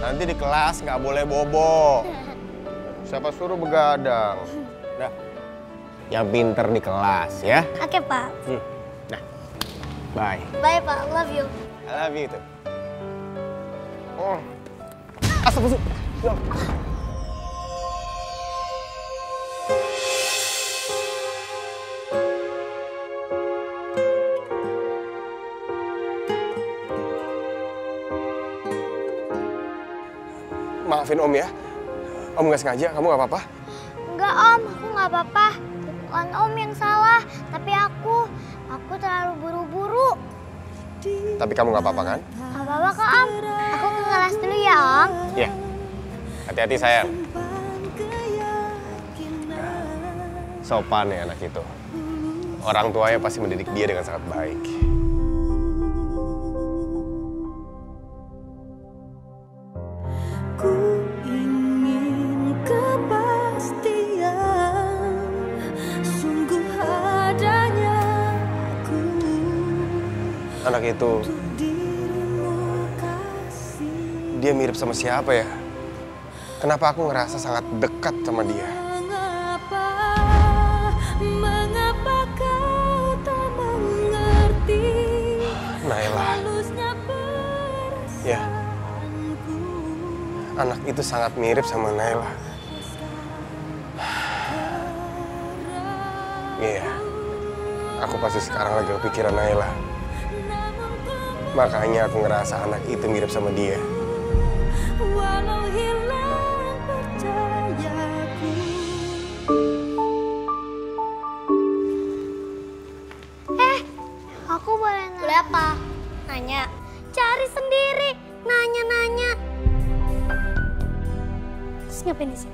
Nanti di kelas nggak boleh bobo. Siapa suruh begadang? Dah, yang pinter di kelas ya. Oke, Pak. Nah, bye. Bye, Pak. Love you. I love you tuh. Oh, astagfirullah. Maafin Om ya. Om nggak sengaja, kamu nggak apa-apa? Enggak, Om. Aku nggak apa-apa. Bukan Om yang salah, tapi aku terlalu buru-buru. Tapi kamu nggak apa-apa kan? Nggak apa-apa kok, Om. Aku ke kelas dulu ya, Om. Iya. Hati-hati sayang. Sopan ya anak itu. Orang tuanya pasti mendidik dia dengan sangat baik. Anak itu, dia mirip sama siapa ya? Kenapa aku ngerasa sangat dekat sama dia? Mengapa kau tak mengerti? Naila. Ya, anak itu sangat mirip sama Naila. Iya, aku pasti sekarang lagi kepikiran Naila. Makanya aku ngerasa anak itu mirip sama dia. Walau hilang percayaku. Aku boleh nanya? Boleh apa? Nanya. Cari sendiri. Nanya-nanya. Terus ngapain di sini?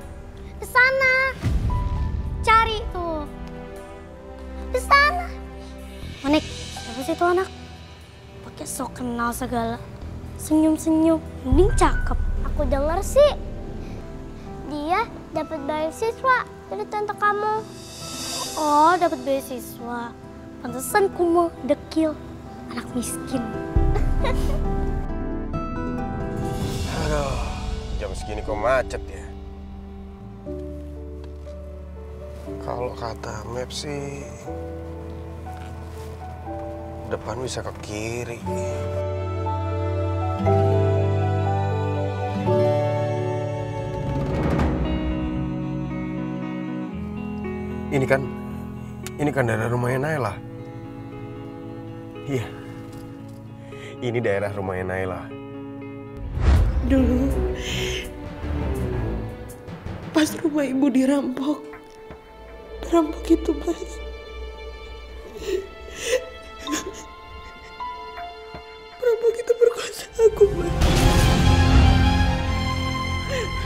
Di sana. Cari tuh. Di sana. Monik, siapa sih itu anak? Pakai sok kenal segala. Senyum-senyum, mending cakep. Aku denger sih, dia dapat beasiswa dari tante kamu. Oh, dapat beasiswa. Pantesan kumo, dekil, anak miskin. Aduh, jam segini kok macet ya? Kalau kata map sih, depan bisa ke kiri. Ini kan daerah rumahnya Naila. Iya, ini daerah rumahnya Naila. Dulu, pas rumah ibu dirampok itu, Mas. Perampok itu perkosa aku, Mas.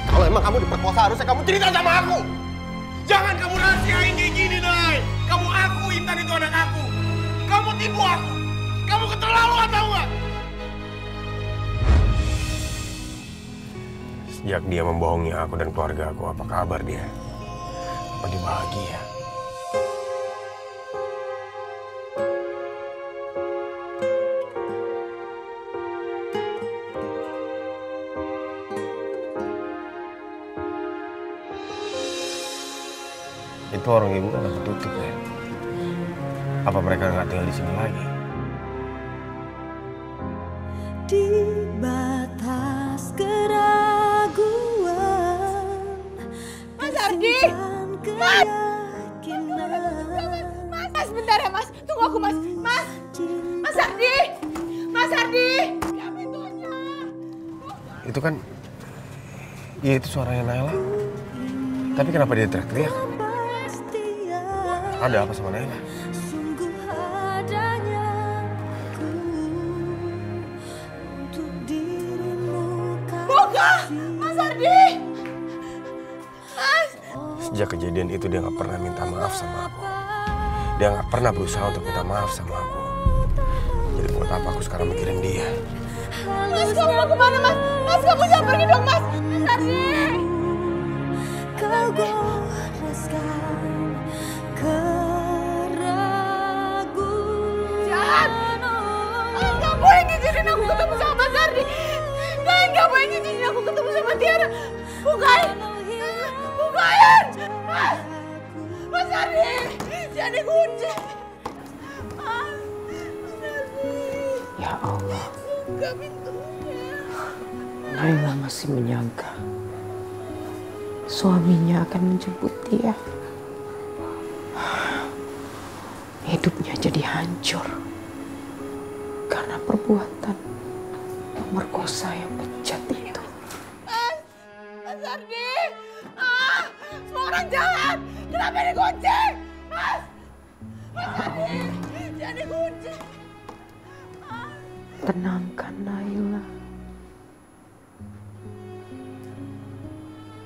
Kalau emang kamu diperkosa, harusnya kamu cerita sama aku. Jangan kamu rahasiain kayak gini, Nay. Kamu aku, Intan itu anak aku. Kamu tipu aku. Kamu keterlaluan, tahu nggak? Sejak dia membohongi aku dan keluarga aku, apa kabar dia? Apa dia bahagia? Itu orang ibu kan ketutup ya. Apa mereka nggak tinggal di sini lagi? Di batas keraguan. Mas Ardi! Mas! Mas, bentar ya, Mas. Tunggu aku, Mas. Mas! Mas Ardi! Mas Ardi! Ya pintunya! Itu kan... Ya itu suaranya Naila. Tapi kenapa dia teriak-teriak? Ada apa sama Naila? Buka! Mas Ardi! Mas! Sejak kejadian itu dia nggak pernah minta maaf sama aku. Dia nggak pernah berusaha untuk minta maaf sama aku. Jadi buat apa aku sekarang mikirin dia? Mas, kamu mau kemana, Mas? Mas, kamu jangan pergi dong, Mas! Mas Ardi! Kau goreskan keraguan. Jahat! Kalian nggak boleh ngizinin aku ketemu sama Mas Ardi! Kalian nggak boleh ngizinin aku ketemu Allah. Buka pintunya. Naila masih menyangka suaminya akan menjemput dia. Hidupnya jadi hancur karena perbuatan pemerkosa yang bejat itu. Mas Ardi! Semua orang jahat! Kenapa dikunci? Mas Ardi! Jangan dikunci! Tenangkan Naila.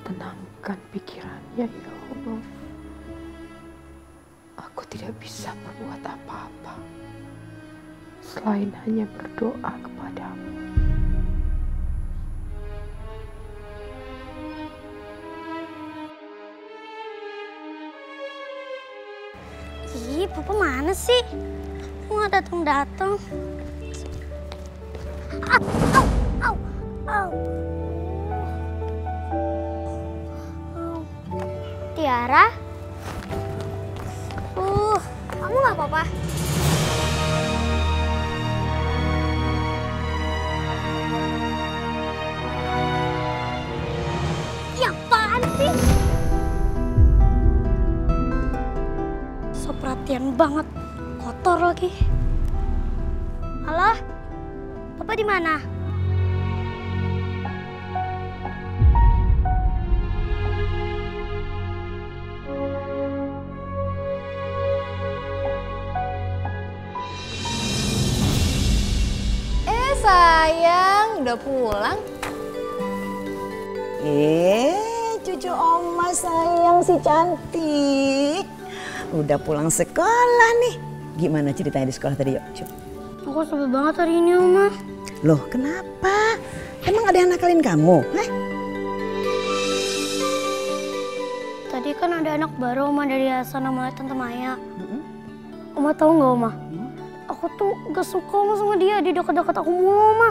Tenangkan pikirannya ya Allah. Aku tidak bisa berbuat apa-apa selain hanya berdoa kepadamu. Ih, Papa mana sih? Kok nggak datang-datang? Au. Tiara? Kamu nggak apa-apa? Ya apaan sih? So perhatian banget, kotor lagi. Halo? Papa di mana? Sayang, udah pulang? Cucu Oma sayang si cantik. Udah pulang sekolah nih. Gimana ceritanya di sekolah tadi, yuk? Aku sebel banget hari ini, Oma. Loh, kenapa? Emang ada yang nakalin kamu? Tadi kan ada anak baru, Oma, dari Hasan sama Tante Maya. Oma tahu nggak, Oma? Aku tuh gak suka Oma sama dia, dia deket-deket aku mulu, Oma.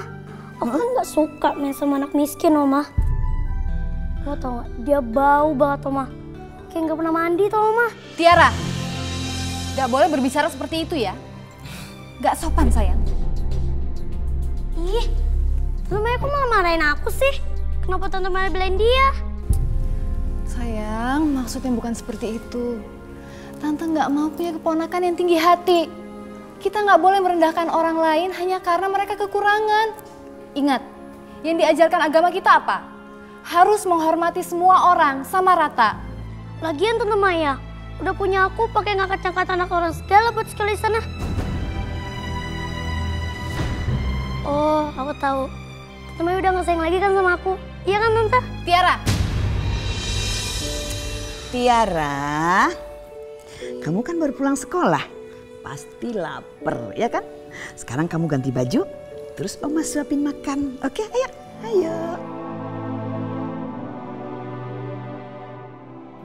Aku kan gak suka main sama anak miskin, Oma. Oma tau gak, dia bau banget, Oma. Kayak gak pernah mandi, tau, Oma. Tiara, gak boleh berbicara seperti itu ya. Gak sopan, sayang. Ih, Tante Maya kok malah marahin aku sih? Kenapa Tante Maya belain dia? Sayang, maksudnya bukan seperti itu. Tante gak mau punya keponakan yang tinggi hati. Kita nggak boleh merendahkan orang lain hanya karena mereka kekurangan. Ingat, yang diajarkan agama kita apa? Harus menghormati semua orang sama rata. Lagian Tante Maya, udah punya aku pakai ngangkat-ngangkat anak orang segala buat sekali sana. Oh, aku tahu. Tante Maya udah nggak sayang lagi kan sama aku. Iya kan, Tante? Tiara, kamu kan baru pulang sekolah. Pasti lapar, ya kan? Sekarang kamu ganti baju, terus Oma suapin makan. Oke, ayo.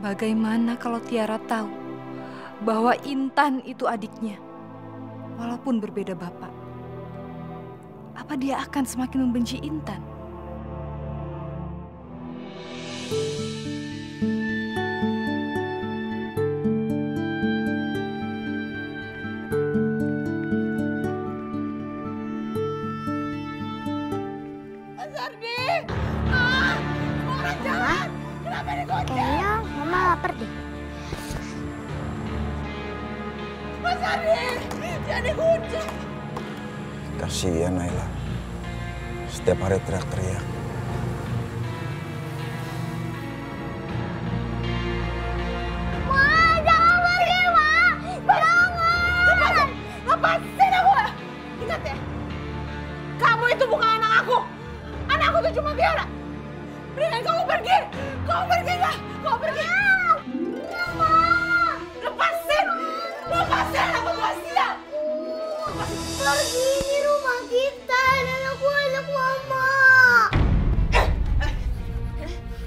Bagaimana kalau Tiara tahu bahwa Intan itu adiknya, walaupun berbeda bapak? Apa dia akan semakin membenci Intan? Kayaknya Mama lapar deh. Mas Ardi, jangan dikunci. Kasihan Naila. Setiap hari teriak-teriak. Ma, jangan pergi, Ma. Jangan. Lepasin aku. Ingat ya, kamu itu bukan anak aku. Anakku itu cuma Tiara. Mendingan kamu pergi. Kamu pergi nggak? Kamu pergi. Lepasin. Lepasin aku, gak siap. Pergi di rumah kita dan aku anak Mama.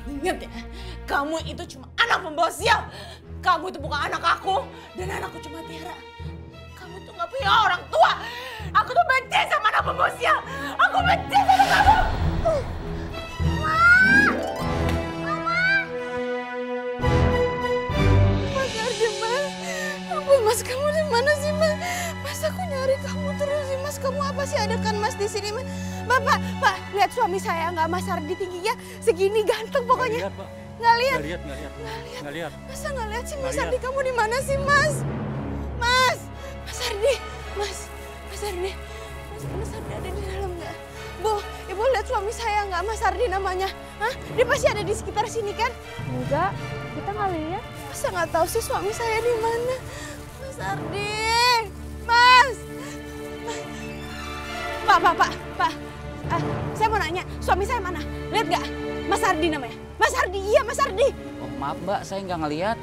Ingat ya, kamu itu cuma anak pembawa sial. Kamu itu bukan anak aku dan anakku cuma Tiara. Kamu tuh gak punya orang tua. Aku tuh benci sama anak pembawa sial. Aku benci sama kamu. Mas Ardi, Mas. Ampun, Mas, kamu di mana sih, Mas? Mas, aku nyari kamu terus sih Mas? Kamu apa sih adakan Mas di sini Mas? Bapak, Pak, lihat suami saya nggak Mas Ardi tingginya segini ganteng pokoknya. Nggak lihat. Nggak lihat. Masa nggak lihat sih Mas Ardi? Kamu di mana sih Mas? Mas Ardi, Mas Ardi, Mas Ardi ada di dalam nggak? Bu, Ibu lihat suami saya nggak Mas Ardi namanya? Hah? Dia pasti ada di sekitar sini kan? Enggak, kita nggak lihat. Masa nggak tahu sih suami saya di mana? Mas Ardi, Mas. Pak. Saya mau nanya, suami saya mana? Lihat nggak? Mas Ardi namanya. Mas Ardi, iya Mas Ardi. Oh, maaf Mbak, saya nggak ngelihat.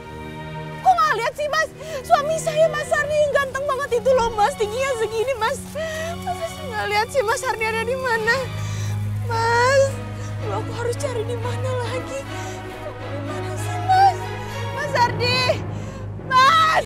Kok nggak lihat sih Mas? Suami saya Mas Ardi yang ganteng banget itu loh Mas, tingginya segini Mas. Masa saya nggak lihat sih Mas Ardi ada di mana? Mas, aku harus cari di mana